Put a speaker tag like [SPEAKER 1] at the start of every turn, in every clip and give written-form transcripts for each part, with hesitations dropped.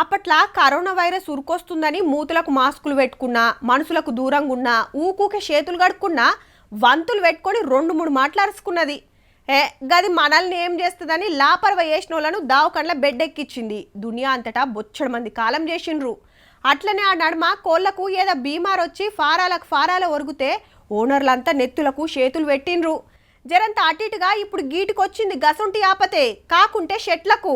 [SPEAKER 1] అప్పట్లా corona virus ఉరుకొస్తుందని మూతులకు మాస్కులు పెట్టుకున్నా, మనుషులకు దూరంగా ఉన్నా, ఊకూకే చేతులు కడుక్కున్నా, వంతులు పెట్టుకొని 2-3 మాట్లాడుకున్నది. గది మనల్ని ఏం చేస్తుందని లాపర్వ చేసినోళ్లను దావకండ్ల బెడ్డెక్కిచ్చింది. దునియా అంతటా బొచ్చడు మంది కాలం చేసిండ్రు. అట్లనే ఆ నడుమ కోళ్లకు ఏదో బీమార్ వచ్చి ఫారాల ఒరుగుతే ఓనర్లంతా నెత్తులకు చేతులు పెట్టిండ్రు. జరంత అటిటుగా ఇప్పుడు గీటికొచ్చింది గసొంటి ఆపతే, కాకుంటే షెట్లకు.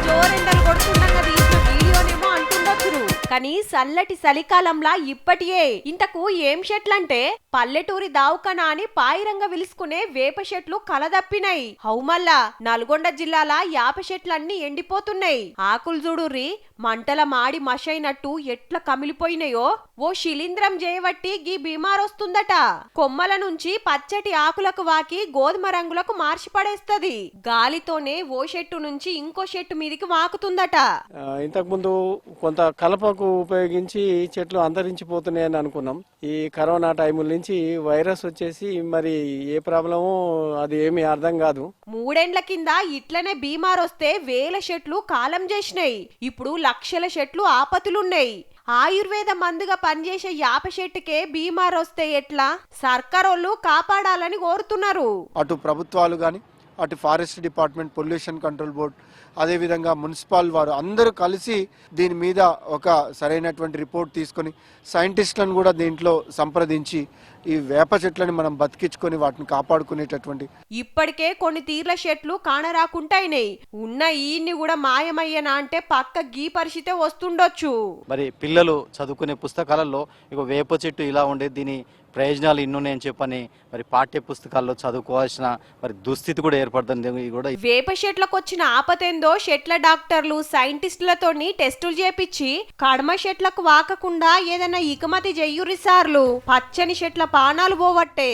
[SPEAKER 1] జోరెండలు కొడుతుండగా తీసిన వీడియోనేమో అంటుండొచ్చును, కానీ చల్లటి చలికాలంలా ఇప్పటియే ఇంతకు ఏం చెట్లంటే పల్లెటూరి దావుకనా అని పాయిరంగా విలుసుకునే వేప చెట్లు కలదప్పినాయి. హౌమల్లా నల్గొండ జిల్లాల యాప చెట్లన్నీ ఎండిపోతున్నాయి. ఆకులు చూడుర్రి మంటల మాడి మషైనట్టు ఎట్లా కమిలిపోయినాయో. ఓ శిలీంద్రం చేయబట్టి గీ బీమార్ వస్తుందట. కొమ్మల నుంచి పచ్చటి ఆకులకు వాకి గోధుమ రంగులకు మార్చి పడేస్తది. గాలితోనే ఓ చెట్టు నుంచి ఇంకో చెట్టు మీదికి వాకుతుందట.
[SPEAKER 2] ఇంతకు ముందు కొంత కలపకు ఉపయోగించి చెట్లు అంతరించిపోతున్నాయని అనుకున్నాం. ఈ కరోనా టైముల నుంచి వైరస్ వచ్చేసి మరి ఏ ప్రాబ్లమో అది ఏమీ అర్థం కాదు.
[SPEAKER 1] 3 ఏండ్ల కింద ఇట్లనే బీమార్ వస్తే వేల చెట్లు కాలం చేసినాయి. ఇప్పుడు లక్షల చెట్లు ఆపతులున్నాయి. ఆయుర్వేద మందుగా పనిచేసే యాప చెట్టుకే బీమార్ వస్తే ఎట్లా? సర్కారోళ్ళు కాపాడాలని కోరుతున్నారు.
[SPEAKER 3] అటు ప్రభుత్వాలు గాని, అటు forest department, pollution control board, అదేవిధంగా మున్సిపల్ వారు అందరూ కలిసి దీని మీద ఒక సరైనటువంటి రిపోర్ట్ తీసుకొని సైంటిస్టులను కూడా దీంట్లో సంప్రదించి ఈ వేప చెట్లను మనం బతికించుకొని వాటిని కాపాడుకునేటటువంటి.
[SPEAKER 1] ఇప్పటికే కొన్ని తీర్ల చెట్లు కానరాకుంటాయినాయి. ఉన్న ఈయన్ని కూడా మాయమయ్యనా అంటే పక్క గీ పరిస్థితే వస్తుండొచ్చు.
[SPEAKER 4] మరి పిల్లలు చదువుకునే పుస్తకాలలో ఇక వేప చెట్టు ఇలా ఉండే దీని ప్రయోజనాలు ఇన్నున్నాయని చెప్పని మరి పాఠ్య పుస్తకాల్లో చదువుకోవాల్సిన మరి దుస్థితి కూడా ఏర్పడుతుంది. కూడా
[SPEAKER 1] వేప చెట్లకు వచ్చిన ఆపతేందో చెట్ల డాక్టర్లు సైంటిస్టులతోని టెస్టులు చేపించి కడమ చెట్లకు వాకకుండా ఏదైనా ఇకమతి చెయ్యురి సార్లు. పచ్చని చెట్ల పానాలు పోవట్టే.